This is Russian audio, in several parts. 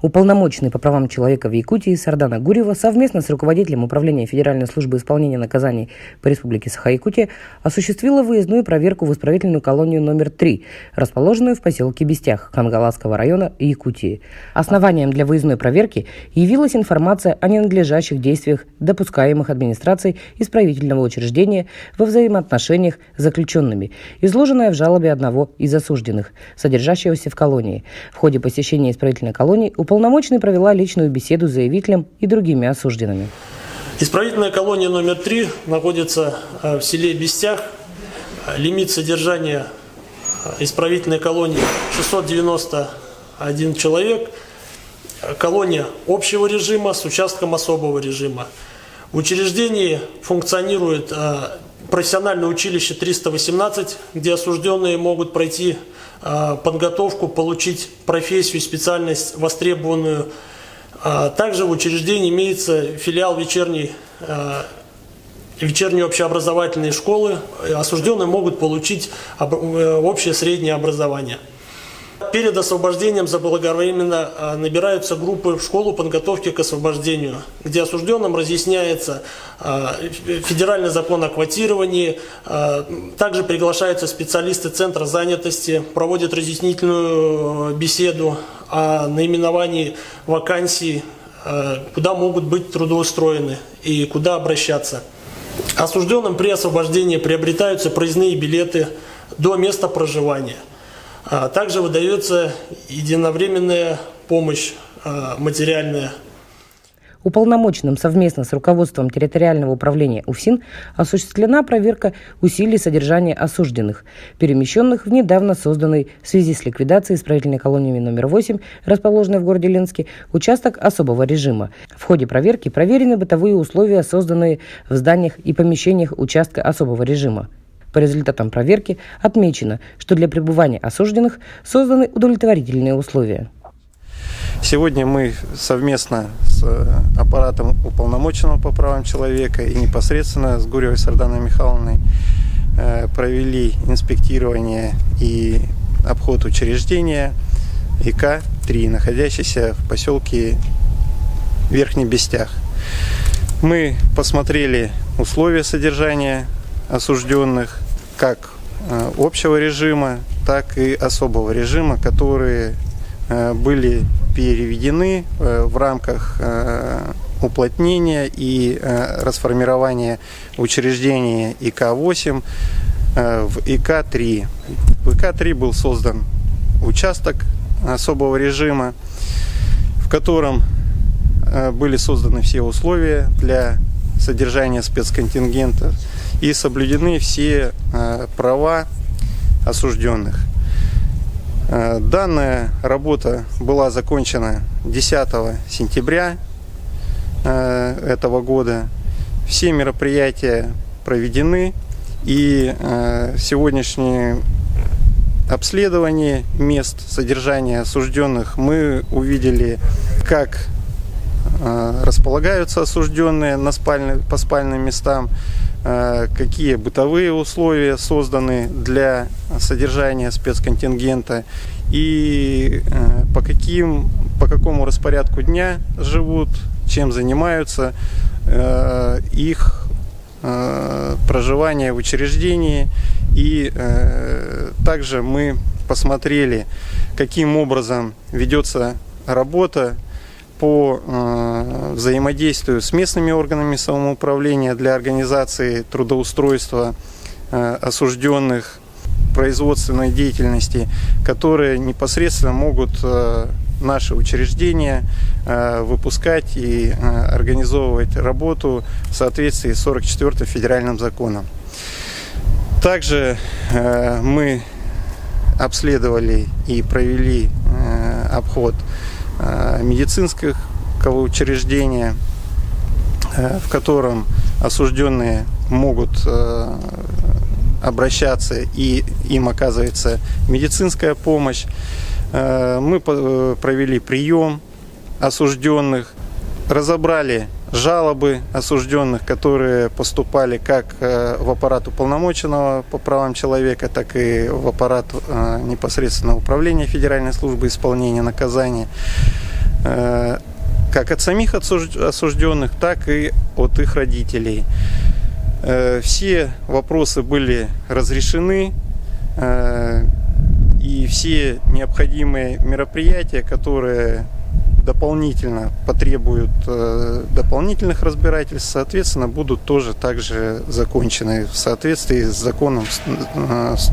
Уполномоченный по правам человека в Якутии Сардана Гурьева совместно с руководителем Управления Федеральной службы исполнения наказаний по Республике Саха-Якутия осуществила выездную проверку в исправительную колонию номер 3, расположенную в поселке Бестях Хангаласского района Якутии. Основанием для выездной проверки явилась информация о ненадлежащих действиях, допускаемых администрацией исправительного учреждения во взаимоотношениях с заключенными, изложенная в жалобе одного из осужденных, содержащегося в колонии. В ходе посещения исправительной колонии уполномоченный провела личную беседу с заявителем и другими осужденными. Исправительная колония номер 3 находится в селе Бестях. Лимит содержания исправительной колонии 691 человек. Колония общего режима с участком особого режима. В учреждении функционирует профессиональное училище 318, где осужденные могут пройти подготовку, получить профессию, специальность востребованную. Также в учреждении имеется филиал вечерней общеобразовательной школы. Осужденные могут получить общее среднее образование. Перед освобождением заблаговременно набираются группы в школу подготовки к освобождению, где осужденным разъясняется федеральный закон о квотировании. Также приглашаются специалисты Центра занятости, проводят разъяснительную беседу о наименовании вакансий, куда могут быть трудоустроены и куда обращаться. Осужденным при освобождении приобретаются проездные билеты до места проживания. Также выдается единовременная помощь материальная. Уполномоченным совместно с руководством территориального управления УФСИН осуществлена проверка усилий содержания осужденных, перемещенных в недавно созданный в связи с ликвидацией исправительной колонии номер 8, расположенной в городе Ленске, участок особого режима. В ходе проверки проверены бытовые условия, созданные в зданиях и помещениях участка особого режима. По результатам проверки отмечено, что для пребывания осужденных созданы удовлетворительные условия. Сегодня мы совместно с аппаратом уполномоченного по правам человека и непосредственно с Гурьевой Сарданой Михайловной провели инспектирование и обход учреждения ИК-3, находящийся в поселке Верхний Бестях. Мы посмотрели условия содержания осужденных как общего режима, так и особого режима, которые были переведены в рамках уплотнения и расформирования учреждения ИК-8 в ИК-3. В ИК-3 был создан участок особого режима, в котором были созданы все условия для содержания спецконтингента и соблюдены все права осужденных. Данная работа была закончена 10 сентября этого года. Все мероприятия проведены, и сегодняшнее обследование мест содержания осужденных мы увидели, как располагаются осужденные по спальным местам, какие бытовые условия созданы для содержания спецконтингента и по какому распорядку дня живут, чем занимаются, их проживание в учреждении. И также мы посмотрели, каким образом ведется работа по взаимодействию с местными органами самоуправления для организации трудоустройства осужденных, производственной деятельности, которые непосредственно могут наши учреждения выпускать и организовывать работу в соответствии с 44-м федеральным законом. Также мы обследовали и провели обход медицинского учреждения, в котором осужденные могут обращаться и им оказывается медицинская помощь. Мы провели прием осужденных, разобрали жалобы осужденных, которые поступали как в аппарат уполномоченного по правам человека, так и в аппарат непосредственного управления Федеральной службы исполнения наказания, как от самих осужденных, так и от их родителей. Все вопросы были разрешены, и все необходимые мероприятия, которые дополнительно потребуют дополнительных разбирательств, соответственно, будут тоже также закончены в соответствии с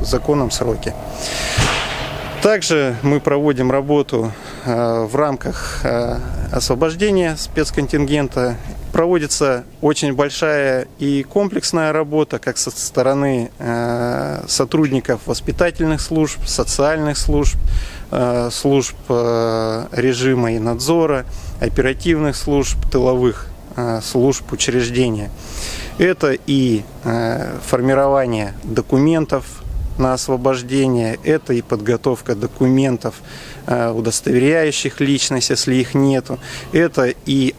законом сроки. Также мы проводим работу в рамках освобождения спецконтингента. Проводится очень большая и комплексная работа как со стороны сотрудников воспитательных служб, социальных служб, служб режима и надзора, оперативных служб, тыловых служб учреждения. Это и формирование документов на освобождение, это и подготовка документов, удостоверяющих личность, если их нету, это и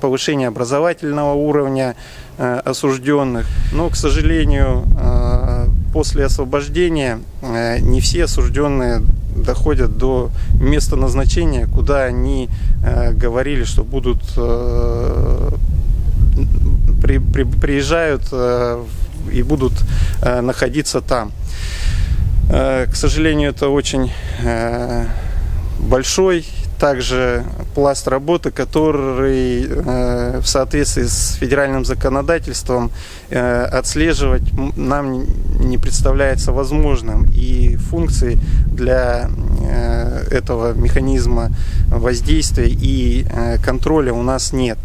повышение образовательного уровня осужденных. Но, к сожалению, после освобождения не все осужденные доходят до места назначения, куда они говорили, что будут приезжают и будут находиться там. К сожалению, это очень большой также пласт работы, который в соответствии с федеральным законодательством отслеживать нам не представляется возможным. И функций для этого механизма воздействия и контроля у нас нет.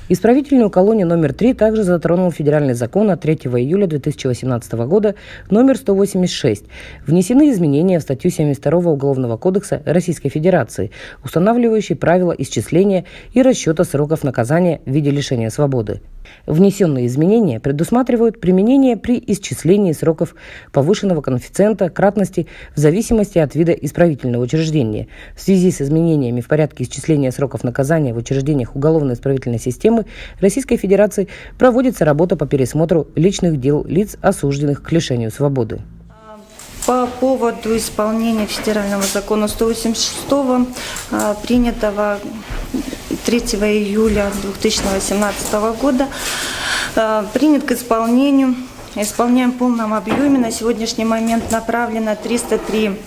Исправительную колонию номер 3 также затронул федеральный закон от 3 июля 2018 года номер 186. Внесены изменения в статью 72 Уголовного кодекса Российской Федерации, устанавливающие правила исчисления и расчета сроков наказания в виде лишения свободы. Внесенные изменения предусматривают применение при исчислении сроков повышенного коэффициента кратности в зависимости от вида исправительного учреждения. В связи с изменениями в порядке исчисления сроков наказания в учреждениях уголовно-исправительной системы Российской Федерации проводится работа по пересмотру личных дел лиц, осужденных к лишению свободы. По поводу исполнения федерального закона 186, принятого 3 июля 2018 года, принят к исполнению. Исполняем в полном объеме. На сегодняшний момент направлено 303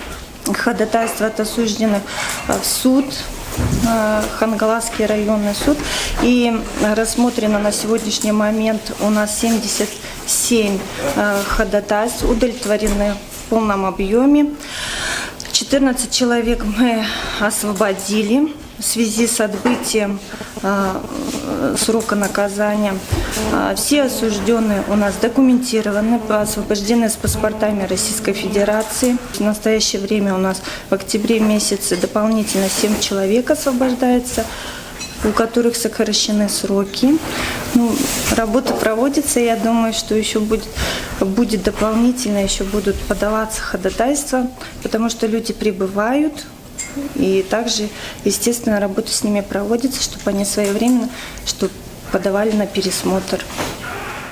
ходатайства от осужденных в суд, Хангаласский районный суд. И рассмотрено на сегодняшний момент у нас 77 ходатайств, удовлетворены в полном объеме. 14 человек мы освободили в связи с отбытием срока наказания. Все осужденные у нас документированы, освобождены с паспортами Российской Федерации. В настоящее время у нас в октябре месяце дополнительно 7 человек освобождается, у которых сокращены сроки. Работа проводится, я думаю, что еще будет дополнительно, еще будут подаваться ходатайства, потому что люди прибывают, и также, естественно, работа с ними проводится, чтобы они своевременно подавали на пересмотр.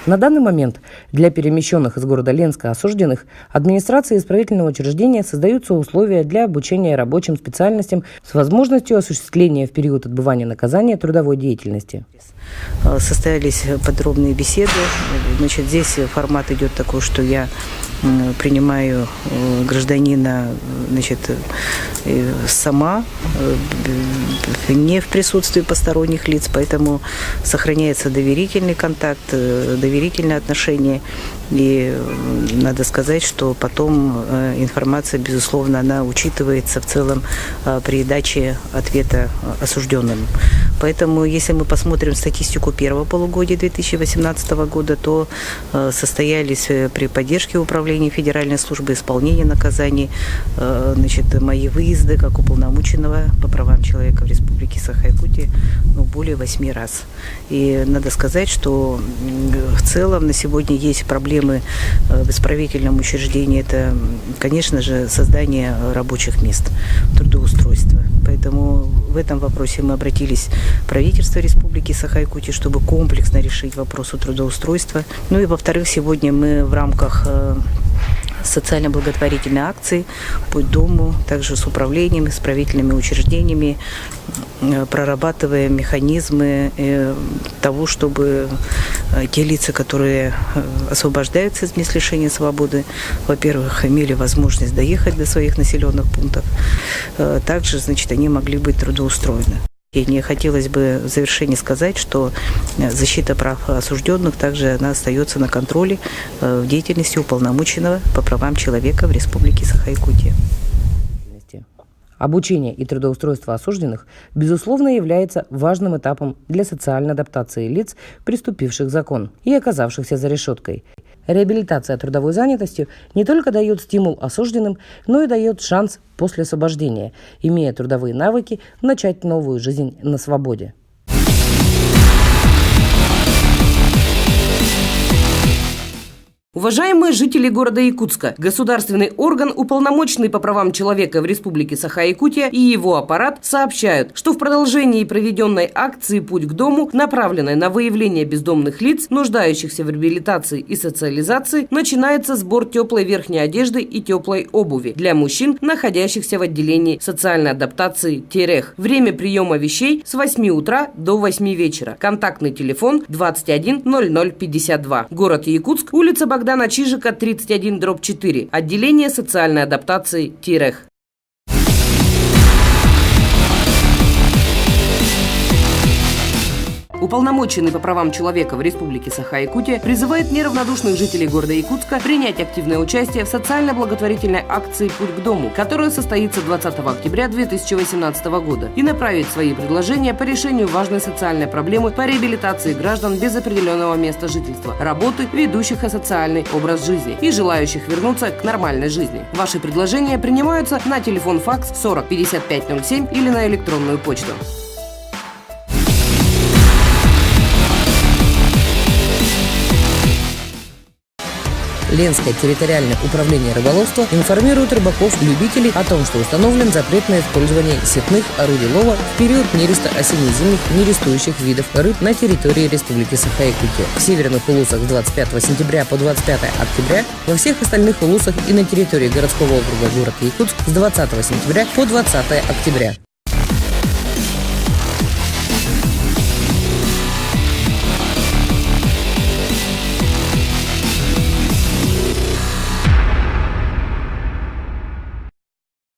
На данный момент для перемещенных из города Ленска осужденных администрацией исправительного учреждения создаются условия для обучения рабочим специальностям с возможностью осуществления в период отбывания наказания трудовой деятельности. Состоялись подробные беседы. Здесь формат идет такой, что я принимаю гражданина сама, не в присутствии посторонних лиц, поэтому сохраняется доверительный контакт, доверительные отношения. И надо сказать, что потом информация, безусловно, она учитывается в целом при даче ответа осужденным. Поэтому, если мы посмотрим статистику первого полугодия 2018 года, то состоялись при поддержке Управления Федеральной службы исполнения наказаний мои выезды как уполномоченного по правам человека в Республике Саха-Якутия более 8 раз. И надо сказать, что в целом на сегодня есть проблемы в исправительном учреждении. Это, конечно же, создание рабочих мест, трудоустройства. Поэтому в этом вопросе мы обратились в правительство Республики Саха-Якутия, чтобы комплексно решить вопрос трудоустройства. Ну и, во-вторых, сегодня мы в рамках социально-благотворительной акции «Путь дому», также с управлением, исправительными учреждениями, прорабатываем механизмы того, чтобы те лица, которые освобождаются из мест лишения свободы, во-первых, имели возможность доехать до своих населенных пунктов, также, они могли быть трудоустроены. И мне хотелось бы в завершении сказать, что защита прав осужденных также она остается на контроле в деятельности уполномоченного по правам человека в Республике Саха-Якутия. Обучение и трудоустройство осужденных, безусловно, является важным этапом для социальной адаптации лиц, преступивших закон и оказавшихся за решеткой. Реабилитация трудовой занятостью не только дает стимул осужденным, но и дает шанс после освобождения, имея трудовые навыки, начать новую жизнь на свободе. Уважаемые жители города Якутска, государственный орган, уполномоченный по правам человека в Республике Саха-Якутия и его аппарат сообщают, что в продолжении проведенной акции «Путь к дому», направленной на выявление бездомных лиц, нуждающихся в реабилитации и социализации, начинается сбор теплой верхней одежды и теплой обуви для мужчин, находящихся в отделении социальной адаптации «Терех». Время приема вещей с 8 утра до 8 вечера. Контактный телефон 21 00 52. Город Якутск, улица Богдана Чижика, 31/4. Отделение социальной адаптации «Терех». Уполномоченный по правам человека в Республике Саха-Якутия призывает неравнодушных жителей города Якутска принять активное участие в социально-благотворительной акции «Путь к дому», которая состоится 20 октября 2018 года, и направить свои предложения по решению важной социальной проблемы по реабилитации граждан без определенного места жительства, работы, ведущих асоциальный образ жизни и желающих вернуться к нормальной жизни. Ваши предложения принимаются на телефон-факс 40 55 07 или на электронную почту. Ленское территориальное управление рыболовства информирует рыбаков и любителей о том, что установлен запрет на использование сетных орудий лова в период нереста осенне-зимних нерестующих видов рыб на территории Республики Саха-Якутия. В северных улусах с 25 сентября по 25 октября, во всех остальных улусах и на территории городского округа город Якутск с 20 сентября по 20 октября.